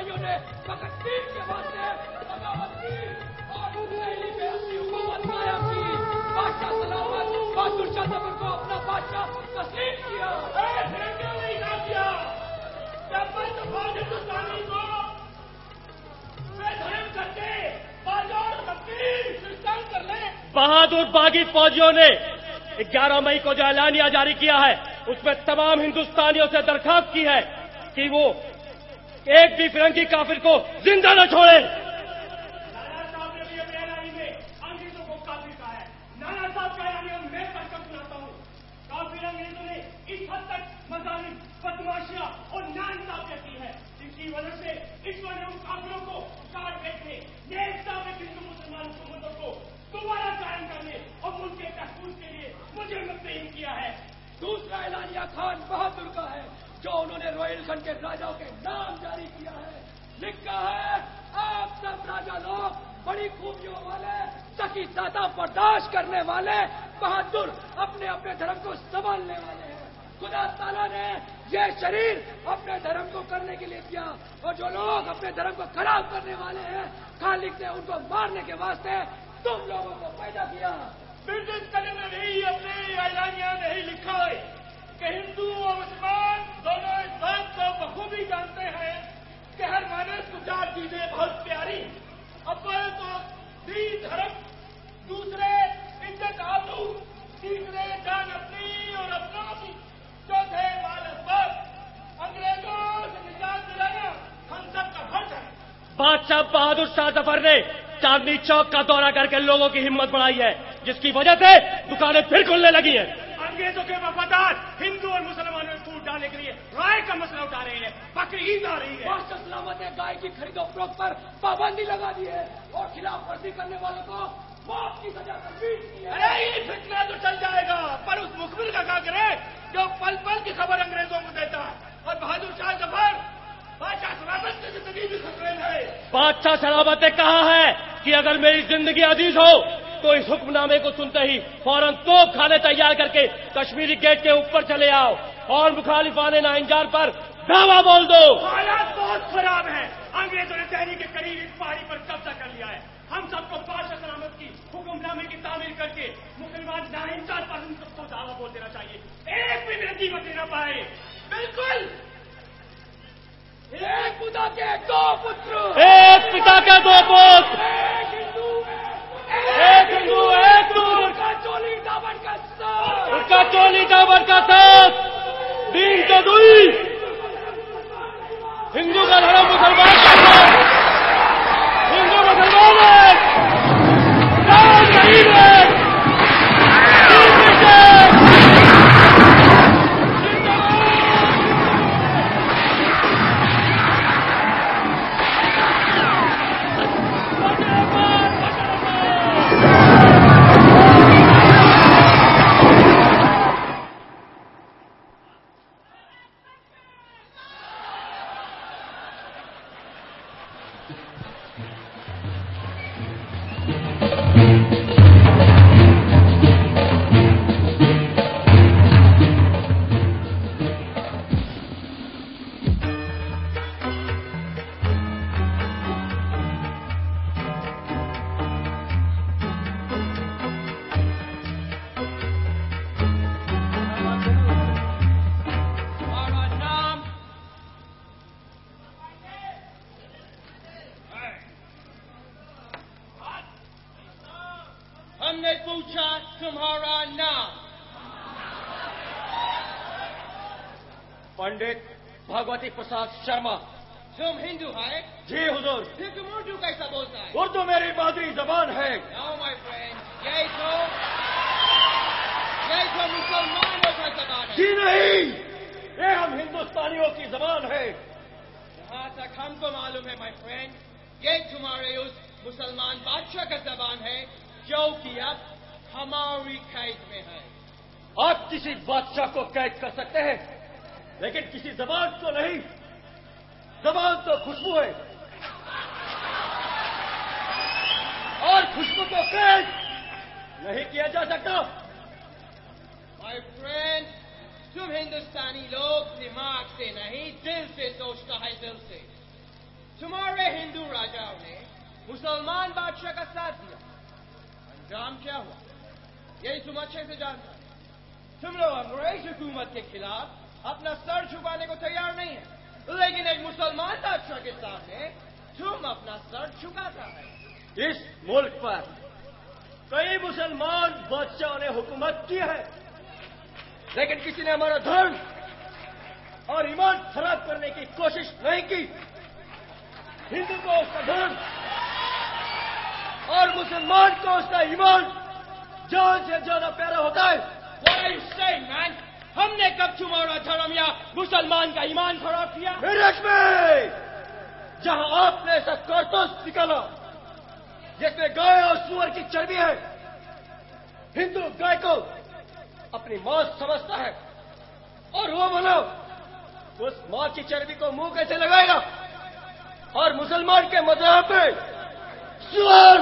सिपाहियों ने फकत पीठ के वास्ते बगावत की और दिल्ली में अपनी हुकूमत कायम की। बादशाह सलामत बहादुर शाह जफर को अपना बादशाह तस्लीम किया। नहीं किया जब हिंदुस्तानी को बेधर्म करके बाजार कर ले। बहादुर बागी फौजियों ने 11 मई को जो ऐलानिया जारी किया है उसमें तमाम हिंदुस्तानियों से दरखास्त की है कि वो एक भी फिरंगी काफिर को जिंदा न छोड़े। नाना साहब ने भी अपने ऐलानी में अंग्रेजों को काफिर कहा है। नाना साहब का ऐलानिया मैं पढ़कर सुनाता हूँ। काफिर अंग्रेजों ने इस हद तक मजालिम, बदमाशियां और नाइंसाफियां की है जिसकी वजह से ईश्वर ने उन काफिरों को काट बैठने, नेकता में हिंदू मुसलमान हुकूमतों को दोबारा कायम करने और मुल्क के तहफूज के लिए मुझे मुतयन किया है। दूसरा ऐलानिया खान बहादुर का है जो उन्होंने रोहिलखंड के राजाओं के नाम जारी किया है। लिखा है, आप सब राजा लोग बड़ी खूबियों वाले, सखी सादा बर्दाश्त करने वाले, बहादुर, अपने अपने धर्म को संभालने वाले हैं। खुदा ताला ने ये शरीर अपने धर्म को करने के लिए दिया और जो लोग अपने धर्म को खराब करने वाले हैं खालिक ने उनको मारने के वास्ते तुम लोगों को पैदा किया। ब्रिटिश कलम ने भी अपने ऐलानिया में ही लिखा है कि हिंदू और मुसलमान दोनों इस बात को बखूबी जानते हैं कि हर मानस को 4 चीजें बहुत प्यारी। अव्वल तो दीन धर्म, दूसरे इज्जत आबरू, तीसरे जान अपनी और अपनों की, चौथे माल असबाब। अंग्रेजों से निजात दिलाना हम सब का फर्ज है। बादशाह बहादुर शाह जफर ने चांदनी चौक का दौरा करके लोगों की हिम्मत बढ़ाई है जिसकी वजह से दुकानें फिर खुलने लगी हैं। अंग्रेजों के वफादार हिंदू और मुसलमानों में फूट डालने के लिए राय का मसला उठा रहे हैं। बकरी ईद आ रही है। बादशाह सलामत ने गाय की खरीदो फरोख्त पर पाबंदी लगा दी है और खिलाफ वर्जी करने वालों को मौत की सजा तजवीज की है। अरे ये फितना तो चल जाएगा पर उस मुखबिर का क्या करे जो पल पल की खबर अंग्रेजों को देता है। और बहादुर शाह जफर बादशाह सलामत की जिंदगी भी खतरे में है। बादशाह सलामत ने कहा है कि अगर मेरी जिंदगी अजीज हो तो इस हुक्मनामे को सुनते ही फौरन तोप खाने तैयार करके कश्मीरी गेट के ऊपर चले आओ और मुखालिफाने नाइंजार पर दावा बोल दो। हालात बहुत खराब है। अंग्रेजों ने दिल्ली के करीब एक पहाड़ी पर कब्जा कर लिया है। हम सबको बादशाह सलामत की हुक्मनामे की तामील करके मुसलमान नाइंजार पर उन सबको दावा बोल देना चाहिए। एक भी मेरी कीमत देना पाए। बिल्कुल एक खुदा के 2 पुत्र, एक पिता के 2 पुत्र, एक हिंदू, एक दूर, उसका चोली दामन का साथ, उसका चोली दामन का साथ, दीन का दुई, हिंदू का धर्म मुसलमान का साथ, हिंदू मुसलमान है, राम शहीद है, हमने पूछा तुम्हारा नाम। पंडित भगवती प्रसाद शर्मा। तुम हिंदू है? जी हुजूर। फिर तुम उर्दू कैसा बोलता है? उर्दू मेरी मादरी जबान है। नो माय फ्रेंड, यही तो मुसलमानों का जबान है। जी नहीं, ये हम हिंदुस्तानियों की जबान है। जहाँ तक हमको मालूम है माय फ्रेंड, ये तुम्हारे उस मुसलमान बादशाह का जबान है जो कि अब हमारी कैद में है। आप किसी बादशाह को कैद कर सकते हैं लेकिन किसी जबान को नहीं। जबान तो खुशबू है और खुशबू को कैद नहीं किया जा सकता। माय फ्रेंड, तुम हिंदुस्तानी लोग दिमाग से नहीं दिल से सोचता है। दिल से तुम्हारे हिंदू राजाओं ने मुसलमान बादशाह का साथ दिया, अंजाम क्या हुआ यही तुम अच्छे से जानते हो। तुम लोग अंग्रेज हुकूमत के खिलाफ अपना सर झुकाने को तैयार नहीं है, लेकिन एक मुसलमान बादशाह के सामने तुम अपना सर झुकाता है। इस मुल्क पर कई मुसलमान बादशाहों ने हुकूमत की है, लेकिन किसी ने हमारा धर्म और ईमान खराब करने की कोशिश नहीं की। हिंदू को उसका धर्म और मुसलमान को उसका ईमान जान से ज्यादा प्यारा होता है। What are you saying, man? हमने कब तुम्हारा धर्म या मुसलमान का ईमान खराब किया? मेरठ में जहां आपने ऐसा कारतूस निकाला जिसमें गाय और सुअर की चर्बी है, हिंदू गाय को अपनी मौत समझता है और वो बोलो उस मौत की चर्बी को मुंह कैसे लगाएगा। और मुसलमान के मज़हब में सुअर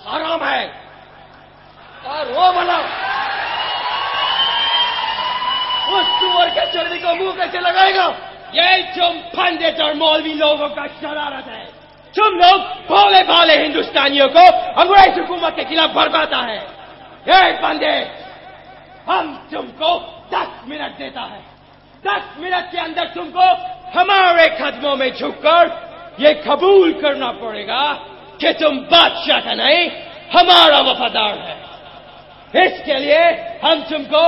हराम है और वो बोलो उस सुअर के चर्बी को मुंह कैसे लगाएगा। यही तुम पंडित और मौलवी लोगों का शरारत है। तुम लोग भोले भाले हिंदुस्तानियों को अंग्रेज हुकूमत के खिलाफ भड़काता है। ये पंडित, हम तुमको 10 मिनट देता है। 10 मिनट के अंदर तुमको हमारे कदमों में झुककर ये कबूल करना पड़ेगा कि तुम बादशाह का नहीं हमारा वफादार है। इसके लिए हम तुमको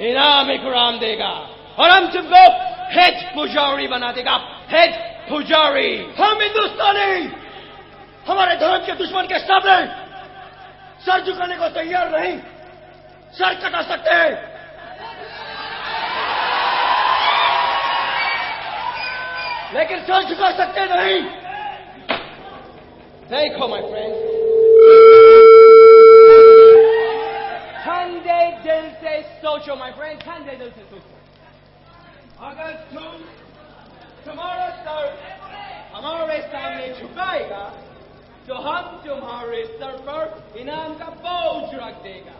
इनाम इकराम देगा और हम तुमको हेड पुजारी बना देगा। हेड पुजारी। हम हिंदुस्तानी हमारे धर्म के दुश्मन के सामने सर झुकाने को तैयार नहीं। सर कटा सकते हैं, लेकिन सर झुका सकते नहीं। देखो माय फ्रेंड, ठंडे दिल से सोचो माय फ्रेंड, ठंडे दिल से सोचो। अगर तुम्हारा सर हमारे सामने झुकाएगा तो हम तुम्हारे सर पर इनाम का बोझ रख देगा।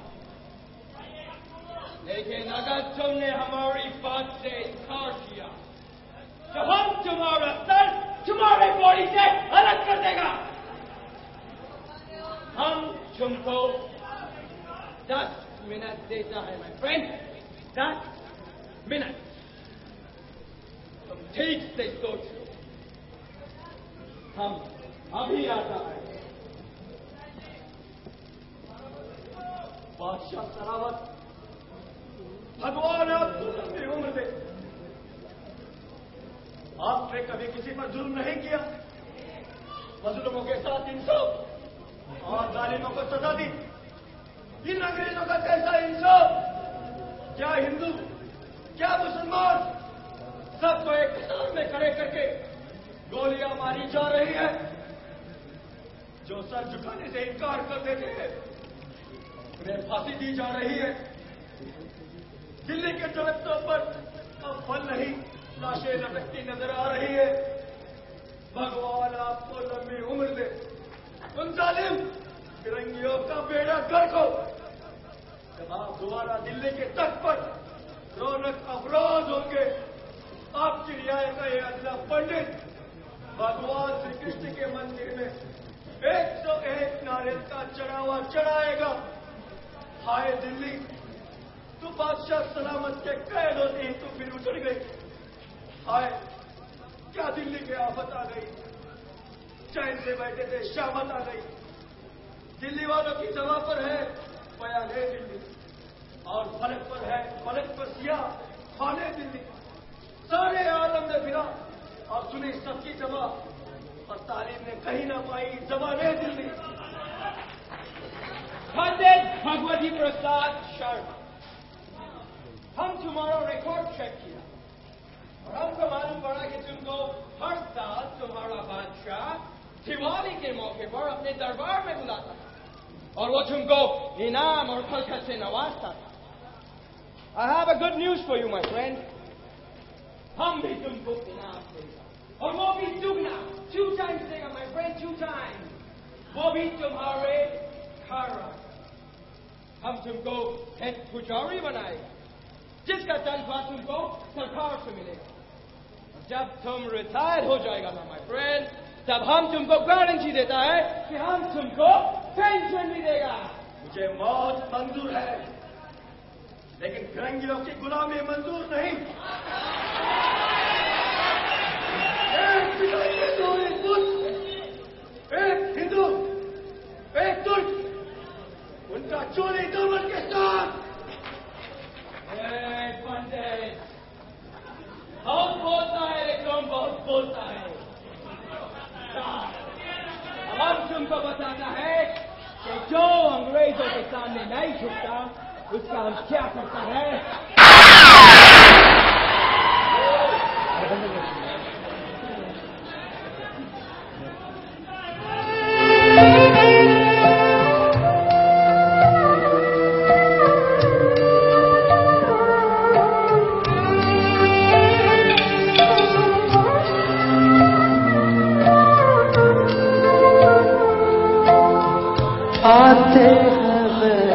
लेकिन अगर तुमने हमारी बात से इनकार किया तो हम तुम्हारा सर तुम्हारे बॉडी से अलग कर देगा। हम तुमको 10 मिनट देता है माय फ्रेंड, 10 मिनट। तुम ठीक से सोच लो। हम अभी आता है। बादशाह सरावत, भगवान आपको लंबी उम्र दे। आपने कभी किसी पर जुल्म नहीं किया, मजलूमों के साथ इंसाफ और जालिमों को सजा दी। इन अंग्रेजों का कैसा इंसाफ? क्या हिंदू, क्या मुसलमान, सबको एक कतार में खड़े करके गोलियां मारी जा रही है। जो सर झुकाने से इनकार कर देते हैं उन्हें फांसी दी जा रही है। दिल्ली के दरख्तों पर अब फल नहीं, लाशें लटकती नजर आ रही है। भगवान आपको लंबी उम्र दे। उन जालिम फिरंगियों का बेड़ा गर्क हो। जब आप दोबारा दिल्ली के तख्त पर रौनक अफरोज होंगे, आपकी रियायत का ये अदला पंडित भगवान श्री कृष्ण के मंदिर में 101 नारियल का चढ़ावा चढ़ाएगा। हाय दिल्ली, तू बादशाह सलामत के कैद होती तू फिर उछड़ गई। हाय, क्या दिल्ली की आफत आ गई। चैन से बैठे थे, शामत आ गई। दिल्ली वालों की जगह पर है बयान है दिल्ली, और फलक पर है, फलक पर सिया खाने दिल्ली। सारे आलम ने फिरा और सुनी सबकी जवाब, और तालीम ने कहीं ना पाई जबाने दिल्ली। पंडित भगवती प्रसाद शर्मा, हम तुम्हारा रिकॉर्ड चेक किया और हमको मालूम पड़ा कि तुमको हर साल तुम्हारा बादशाह दिवाली के मौके पर अपने दरबार में बुलाता था और वो तुमको इनाम और खलखत से नवाजता था। I have a good news for you, my friend. हम भी तुमको इनाम देगा और वो भी दुगना, 2 times देगा, my friend, 2 times. वो भी तुम्हारे घर। हम तुमको हेड पुजारी बनाएगा जिसका तनख्वाह तुमको सरकार से मिलेगा। जब तुम रिटायर हो जाएगा ना माय फ्रेंड, तब हम तुमको गारंटी देता है कि हम तुमको पेंशन भी देगा। मुझे मौत मंजूर है, लेकिन फिरंगियों की गुलामी मंजूर नहीं। एक हिंदू, एक तुर्क, उनका चोरी दामन के साथ। पंडित बहुत बोलता है, लेकिन बहुत बोलता है। हम तुमको बताता है कि जो अंग्रेजों के सामने नहीं झुकता उसका हम क्या करता है। आते हैं